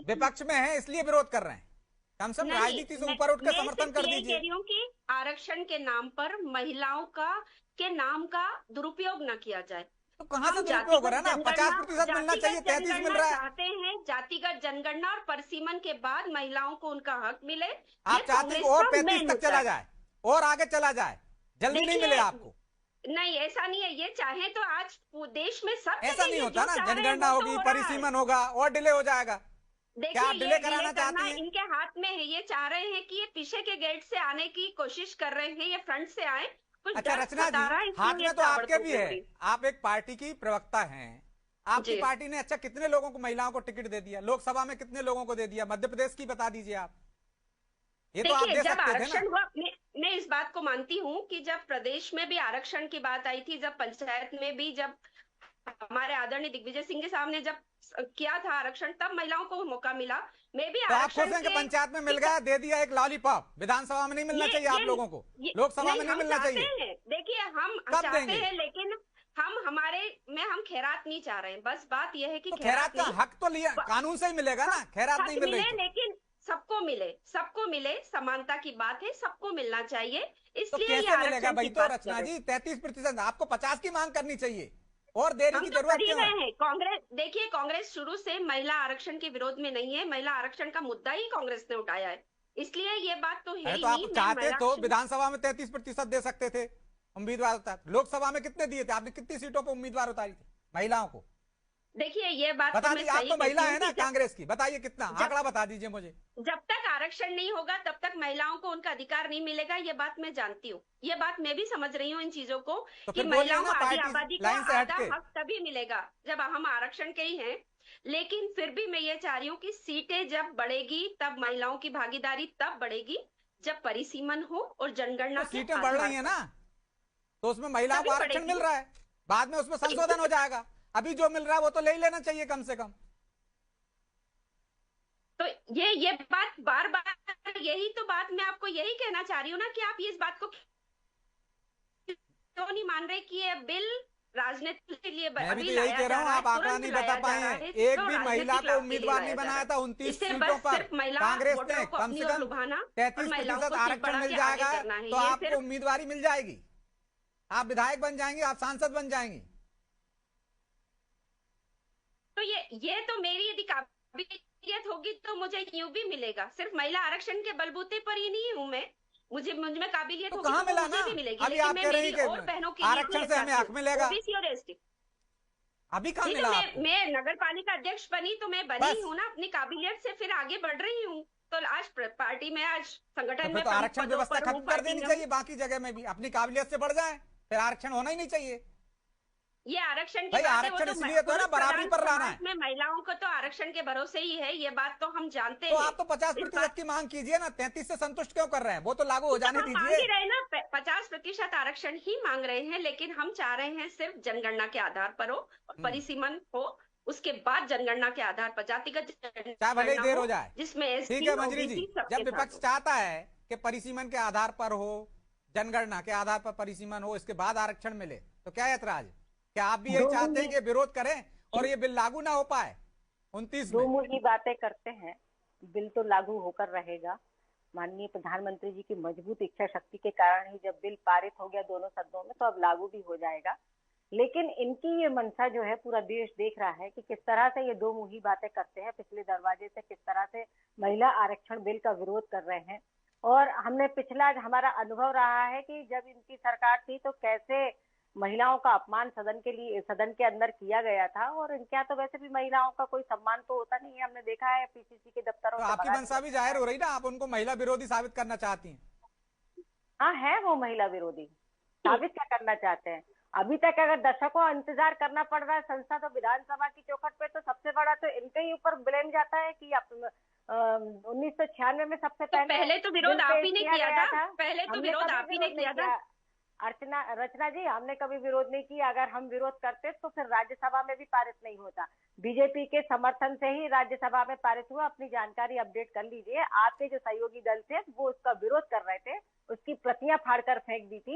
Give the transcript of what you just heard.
विपक्ष में है इसलिए विरोध कर रहे हैं। कम से कम राजनीति से ऊपर उठकर समर्थन कर दीजिए। कह रही हूँ कि आरक्षण के नाम पर महिलाओं का के नाम का दुरुपयोग न किया जाए। तो कहाँ से दुरुपयोग हो रहा है ना, 50% मिलना चाहिए, 33 मिल रहा है। चाहते हैं जातिगत जनगणना और परिसीमन के बाद महिलाओं को उनका हक मिले। आप चाहते हैं और 35 तक चला जाए और आगे चला जाए, जल्दी नहीं मिले आपको? नहीं, ऐसा नहीं है। ये चाहे तो आज देश में सब ऐसा नहीं होता ना, जनगणना होगी, परिसीमन होगा और डिले हो जाएगा। क्या आप डिले कराना चाहती हैं? इनके हाथ में है। ये चाह रहे हैं कि ये पीछे के गेट से आने की कोशिश कर रहे हैं, ये फ्रंट से आए। अच्छा रचना जी, हाथ में तो आपके भी है, आप एक पार्टी की प्रवक्ता हैं। आपकी पार्टी ने अच्छा कितने लोगों को, महिलाओं को टिकट दे दिया? लोकसभा में कितने लोगों को दे दिया? मध्य प्रदेश की बता दीजिए आप। ये तो आप दे सकते थे ना। मैं इस बात को मानती हूँ कि जब प्रदेश में भी आरक्षण की बात आई थी, जब पंचायत में भी, जब हमारे आदरणीय दिग्विजय सिंह के सामने जब किया था आरक्षण, तब महिलाओं को मौका मिला। मैं भी तो आप खुश हैं कि पंचायत में मिल गया, दे दिया एक लॉलीपॉप? विधानसभा में नहीं मिलना चाहिए आप लोगों को? लोकसभा में नहीं मिलना चाहिए? देखिए, हम चाहते हैं, लेकिन हम खैरात नहीं चाह रहे हैं। बस बात यह है कि तो खैरात का हक तो लिया कानून से ही मिलेगा ना, खैरात नहीं मिल रही। लेकिन सबको मिले, समानता की बात है, सबको मिलना चाहिए। इसलिए तो कैसे मिलेगा भाई? तो रचना जी 33%, आपको 50 की मांग करनी चाहिए और देरी की जरूरत क्यों है? कांग्रेस, देखिए, कांग्रेस शुरू से महिला आरक्षण के विरोध में नहीं है। महिला आरक्षण का मुद्दा ही कांग्रेस ने उठाया है, इसलिए ये बात तो है ही तो नहीं। आप चाहते तो विधानसभा में 33% दे सकते थे उम्मीदवार उतार। लोकसभा में कितने दिए थे आपने? कितनी सीटों पर उम्मीदवार उतारी थी महिलाओं को? देखिए, ये बात बता दीजिए, आप तो महिला है ना कांग्रेस की, बताइए कितना, आंकड़ा बता दीजिए मुझे। जब तक आरक्षण नहीं होगा तब तक महिलाओं को उनका अधिकार नहीं मिलेगा। ये बात मैं जानती हूँ, ये बात मैं भी समझ रही हूँ इन चीजों को, तो कि महिलाओं को आधी आबादी को आधा हक तभी मिलेगा जब हम आरक्षण के ही हैं। लेकिन फिर भी मैं ये चाह रही हूँ कि सीटें जब बढ़ेगी तब महिलाओं की भागीदारी तब बढ़ेगी जब परिसीमन हो और जनगणना की सीटें बढ़ रही है ना, तो उसमें महिलाओं को आरक्षण मिल रहा है, बाद में उसमें संशोधन हो जाएगा। अभी जो मिल रहा है वो तो ले ही लेना चाहिए कम से कम। तो ये बात बार बार, यही तो बात मैं आपको यही कहना चाह रही हूँ ना, कि आप इस बात को क्यों नहीं मान रहे कि ये बिल राजनीति के लिए मैं भी तो यही कह रहा हूँ, आप आंकड़ा नहीं बता पाए। एक भी महिला को उम्मीदवार नहीं बनाया था 29 सीटों पर कांग्रेस ने। कम से कम 33% आरक्षण मिल जाएगा तो आपको उम्मीदवारी मिल जाएगी, आप विधायक बन जाएंगे, आप सांसद बन जाएंगी। तो ये तो मेरी यदि काबिलियत होगी तो मुझे यूं भी मिलेगा। सिर्फ महिला आरक्षण के बलबूते पर ही नहीं हूं मैं, मुझ में काबिलियत तो होगी कहाँ तो मिला मुझे ना? भी मिलेगी। अभी आप कह रहे हैं और बहनों के आरक्षण से हमें हक मिलेगा, ओबीसी और एसटी। अभी कहाँ मिला आपको? मैं नगर पालिका अध्यक्ष बनी तो मैं बनी हूँ ना, अपनी काबिलियत से फिर आगे बढ़ रही हूँ। तो आज पार्टी में, आज संगठन में, तो आरक्षण व्यवस्था खत्म कर देनी चाहिए, बाकी जगह में भी अपनी काबिलियत से बढ़ जाए, फिर आरक्षण होना ही नहीं चाहिए। ये आरक्षण की आरक्षण इसलिए तो ना बराबरी पर लाना है। में महिलाओं को तो आरक्षण के भरोसे ही है, ये बात तो हम जानते हैं। तो आप तो 50% की मांग कीजिए ना, 33 से संतुष्ट क्यों कर रहे हैं? वो तो लागू हो जाने दीजिए। मांग ही रहे ना, 50% आरक्षण ही मांग रहे हैं, लेकिन हम चाह रहे हैं सिर्फ जनगणना के आधार पर हो और परिसीमन हो, उसके बाद जनगणना के आधार पर जातिगत चाहे भले ही देर हो जाए, जिसमें ठीक है मंजरी जी। जब विपक्ष चाहता है कि परिसीमन के आधार पर हो, जनगणना के आधार पर परिसीमन हो, इसके बाद आरक्षण मिले, तो क्या ऐतराज? क्या आप भी यही चाहते हैं कि विरोध करें और ये बिल लागू ना हो पाए 29 में? दो मुही बातें करते हैं, बिल तो लागू होकर रहेगा। माननीय प्रधानमंत्री जी की मजबूत इच्छा शक्ति के कारण ही जब बिल पारित हो गया दोनों सदनों में, तो अब लागू भी हो जाएगा। लेकिन इनकी ये मंशा जो है पूरा देश देख रहा है कि किस तरह से ये दो मुही बातें करते हैं, पिछले दरवाजे से किस तरह से महिला आरक्षण बिल का विरोध कर रहे हैं। और हमने पिछला हमारा अनुभव रहा है कि जब इनकी सरकार थी तो कैसे महिलाओं का अपमान सदन के अंदर किया गया था, और इनके यहाँ तो वैसे भी महिलाओं का कोई सम्मान तो होता नहीं है। हमने देखा है पीसीसी के दफ्तरों तो आपकी मंशा भी जाहिर हो रही ना, आप उनको महिला विरोधी साबित करना चाहती हैं। हाँ, है वो महिला विरोधी, साबित क्या करना चाहते हैं? अभी तक अगर दशकों इंतजार करना पड़ रहा है संसद और विधानसभा की चौखट पे, तो सबसे बड़ा तो इनके ही ऊपर ब्लेम जाता है कि 1996 में सबसे पहले तो विरोध आप ही ने किया था। पहले तो विरोध आप ही ने किया था। रचना जी, हमने कभी विरोध नहीं किया। अगर हम विरोध करते तो फिर राज्यसभा में भी पारित नहीं होता। बीजेपी के समर्थन से ही राज्यसभा में पारित हुआ। अपनी जानकारी अपडेट कर लीजिए। आपके जो सहयोगी दल थे वो उसका विरोध कर रहे थे, उसकी प्रतियां फाड़कर फेंक दी थी।